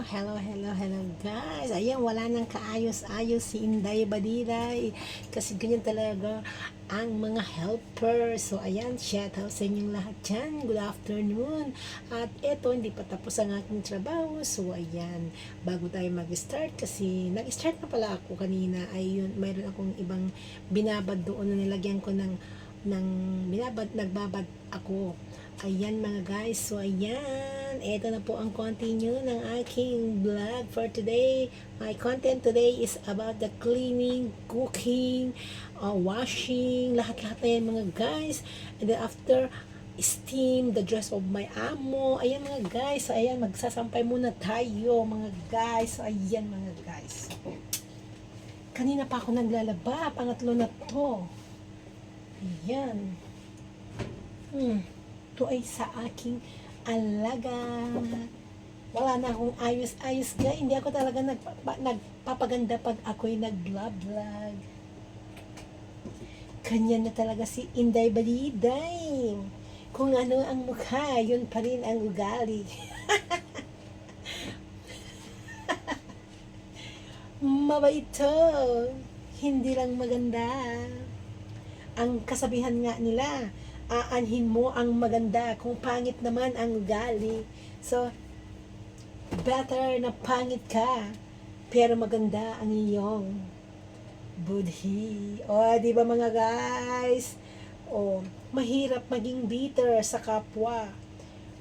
Hello guys. Ayan, wala nang kaayos-ayos si Inday Badiray. Kasi ganyan talaga ang mga helpers. So ayan, shout out sa inyong lahat dyan. Good afternoon. At eto, hindi pa tapos ang aking trabaho. So ayan, bago tayo mag-start, kasi nag-start na pala ako kanina. Ayun, mayroon akong ibang binabad doon na nilagyan ko ng nagbabad ako. Ayan mga guys, so ayan, eto na po ang continue ng aking vlog for today. My content today is about the cleaning, cooking, washing, lahat-lahat na yan mga guys. And then after, steam the dress of my amo. Ayan mga guys, so ayan, magsasampay muna tayo mga guys. So ayan mga guys, kanina pa ako naglalaba, pangatlo na to. Ayan. Ito ay sa aking alaga. Wala na akong ayos-ayos guys. Hindi ako talaga nagpapaganda pag ako'y nag-vlog. Kanya na talaga si Inday Baliday. Kung ano ang mukha, yun pa rin ang ugali. Mabait to. Hindi lang maganda. Ang kasabihan nga nila, aanhin mo ang maganda kung pangit naman ang ugali. So, better na pangit ka, pero maganda ang iyong budhi. O, di ba mga guys? O, mahirap maging bitter sa kapwa.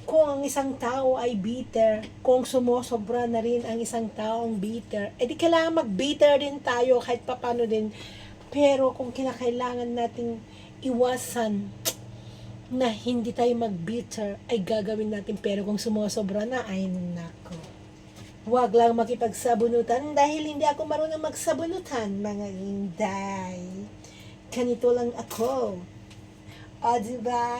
Kung ang isang tao ay bitter, kung sumosobra na rin ang isang taong bitter, edi kailangan mag-bitter din tayo kahit papano din. Pero kung kinakailangan nating iwasan na hindi tayo mag-bitter, ay gagawin natin. Pero kung sumosobra na, ay nako. Huwag lang makipagsabunutan dahil hindi ako marunong magsabunutan, mga Inday. Ganito lang ako. O, diba?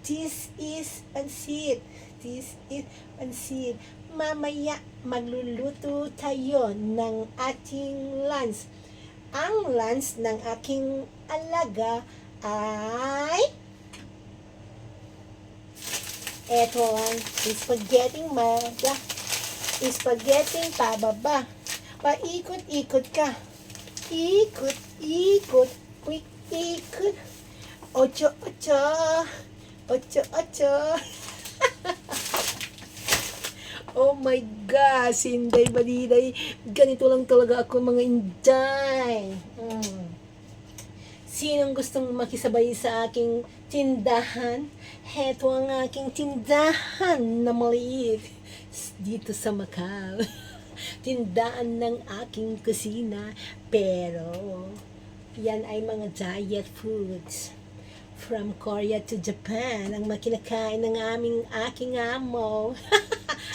This is pansit. This is pansit. Mamaya, magluluto tayo ng ating lunch. Ang lunch ng aking alaga ay eto ang spaghetti mada. Spaghetti pababa. Paikot-ikot ka. Ikot-ikot. Quick ikot. Ocho-ocho. Ocho-ocho. Oh my gosh, Inday Baliday. Ganito lang talaga ako mga Inday. Sinong gustong makisabay sa aking tindahan? Heto ang aking tindahan na maliit dito sa Macau. Tindahan ng aking kusina. Pero, yan ay mga diet foods. From Korea to Japan, ang makinakain ng aking amo.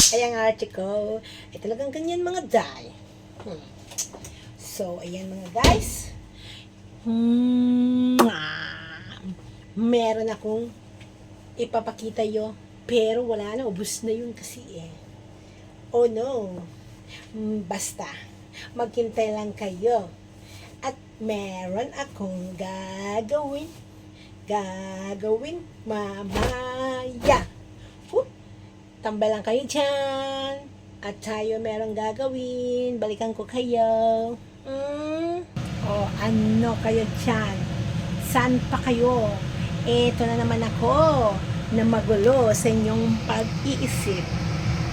Ay, ang arte ko. Ay, talagang ganyan mga day. So, ayan mga guys. Meron akong ipapakita yo, pero wala na, ubos na yun kasi eh. Oh no. Basta, maghintay lang kayo. At meron akong gagawin mamaya. Tambay lang kayo dyan. At tayo merong gagawin. Balikan ko kayo. O ano kayo dyan? Saan pa kayo? Eto na naman ako na magulo sa inyong pag-iisip.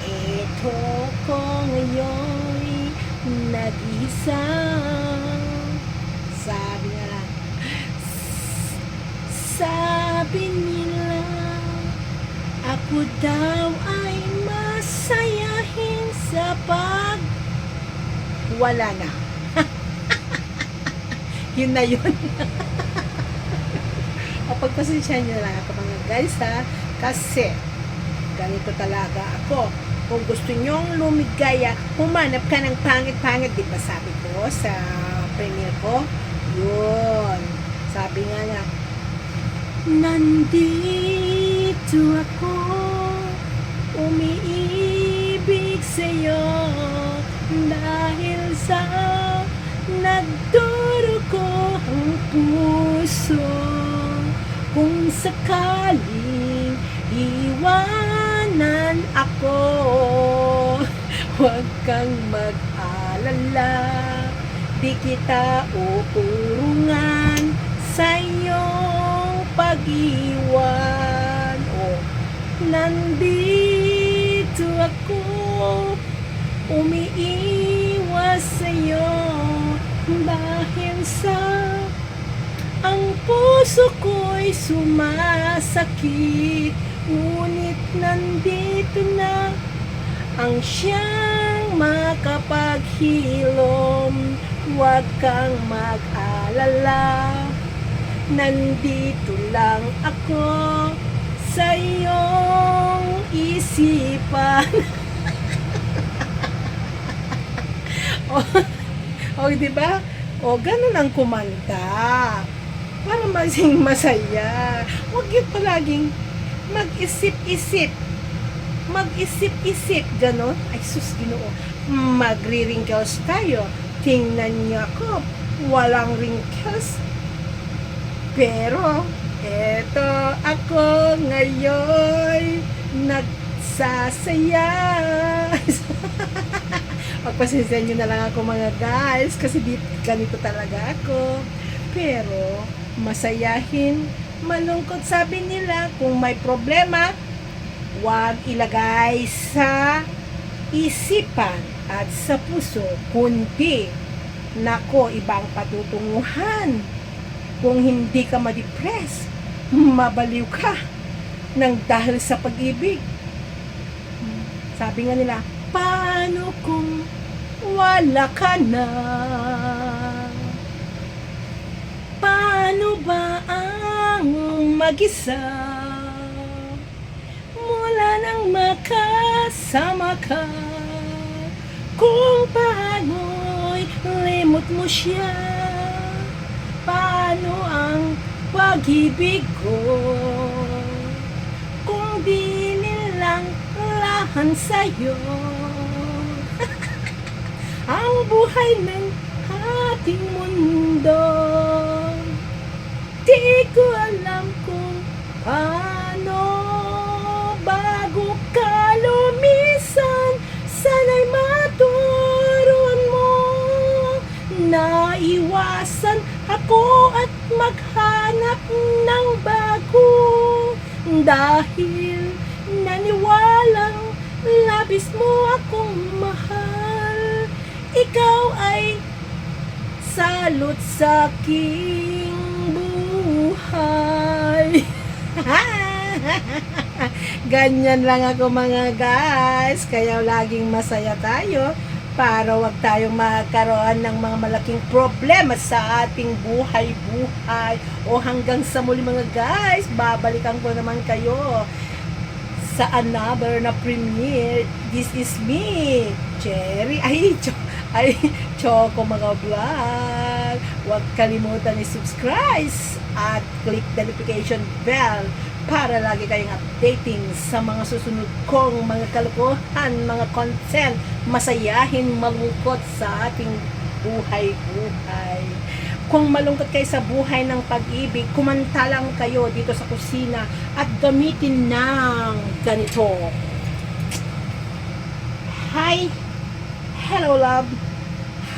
Eto ko ngayon nag-isa. Sabi nila ako daw ay masayahin sa wala na. Yun na yun. O pagpasensya nyo lang ako mga guys ha. Kasi ganito talaga ako. Kung gusto nyong lumigaya, humanap ka ng pangit-pangit. Di ba sabi ko sa premiere ko? Yun. Sabi nga na, nandito ako, umiibig sa'yo, dahil sa nagdurugo ang puso. Kung sakaling iwanan ako, Huwag kang mag-alala, di kita uurungan sa iyong pag-iwan. Oh, nandito ako, umiiwas sa'yo dahil sa ang puso ko'y sumasakit, ngunit nandito na ang siyang makapaghilom. Huwag kang mag-alala, nandito lang ako sa iyong isipan. O, diba? O, ganun ang kumanta. Para maging masaya. Huwag yung palaging mag-isip-isip. Mag-isip-isip, gano'n. Ay, sus, Ginoo. Magre-wrinkles tayo. Tingnan niyo ako. Walang wrinkles. Pero, eto ako ngayon nagsasaya. Pagpasensya nyo na lang ako mga guys, kasi ganito talaga ako. Pero, masayahin, malungkot, sabi nila. Kung may problema, huwag ilagay sa isipan at sa puso, kundi nako, ibang patutunguhan. Kung hindi ka ma-depress, mabaliw ka nang dahil sa pag-ibig. Sabi nga nila, paano kung wala ka na? Paano ba ang mag-isa mula nang makasama ka? Kung paano'y limot mo siya, paano ang pag-ibig ko? Kung di nilang lahan sa'yo ang buhay ng ating mundo. Di ko alam kung paano bago ka lumisan. Sana'y maturuan mo na iwasan ako at maghanap ng bago. Dahil naniwalang labis mo akong mahal, ikaw ay salot sa aking buhay. Ganyan lang ako mga guys, kaya laging masaya tayo para wag tayong magkaroon ng mga malaking problema sa ating buhay-buhay. O hanggang sa muli mga guys, babalikan ko naman kayo sa another na premiere. This is me, Cherry. Choco mga vlog. Huwag kalimutan i-subscribe at click the notification bell para lagi kayong updating sa mga susunod kong mga kalokohan, mga content, masayahin, malungkot sa ating buhay-buhay. Kung malungkot kayo sa buhay ng pag-ibig, kumanta lang kayo dito sa kusina at gamitin ng ganito. Hi, hello love,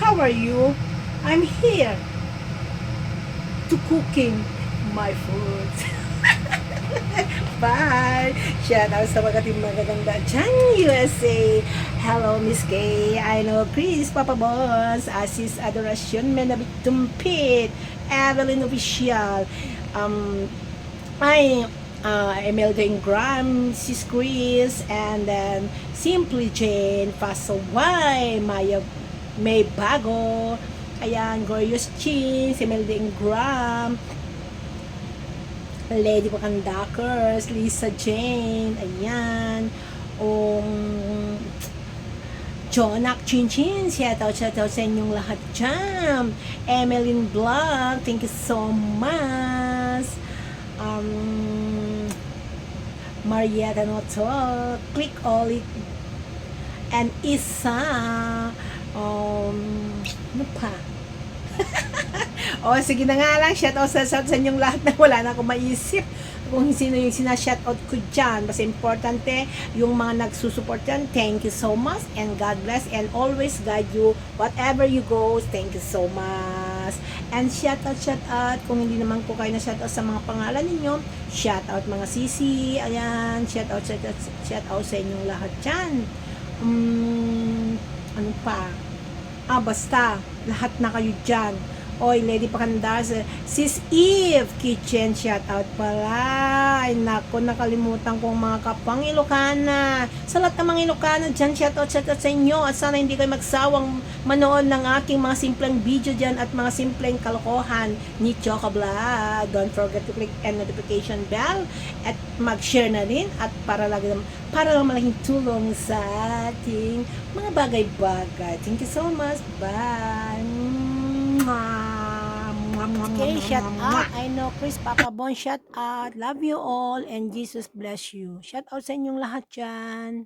how are you? I'm here to cooking my food. Bye! Shout out sa mga team magaganda dyan, USA! Hello, Miss Kay! I know Chris, Papa Boss, Asis Adoracion, Menabit Tumpit, Evelyn Official, Imelda Ingram, Sis Chris, and then Simply Jane, Pasaway, Maya May Bago, ayan, Glorious Chin, Imelda Ingram, Lady Pakandakers, Lisa Jane, ayan, Jonak Chinchin, shout out sa inyong lahat dyan. Emeline Vlog, thank you so much. Marietta Noto, Click Oli, and Isa, ano pa? O, sige na nga lang, shout out sa inyong lahat na wala na akong maisip. kung sino yung sina-shoutout ko dyan. Basta importante, yung mga nagsusupport dyan, thank you so much, and God bless, and always guide you, whatever you go, thank you so much. And shoutout, kung hindi naman ko kayo na shoutout sa mga pangalan ninyo, shoutout mga sisi, ayan, shoutout sa inyong lahat dyan. Ano pa? Basta, lahat na kayo dyan. Oy, Lady Pakandas, Sis Eve Kitchen, shout out pala. Ay, naku, nakalimutan kong mga kapang Ilocana. Sa lahat ng mga Ilocana dyan, shout out sa inyo. At sana hindi kayo magsawang manood ng aking mga simpleng video dyan at mga simpleng kalokohan ni Choco Vlog. Don't forget to click and notification bell at mag-share na rin at para lang malaking tulong sa ating mga bagay-bagay. Thank you so much. Bye. Okay, shout out. I know Chris Papa Bon, shout out. Love you all and Jesus bless you. Shout out sa inyong lahat dyan.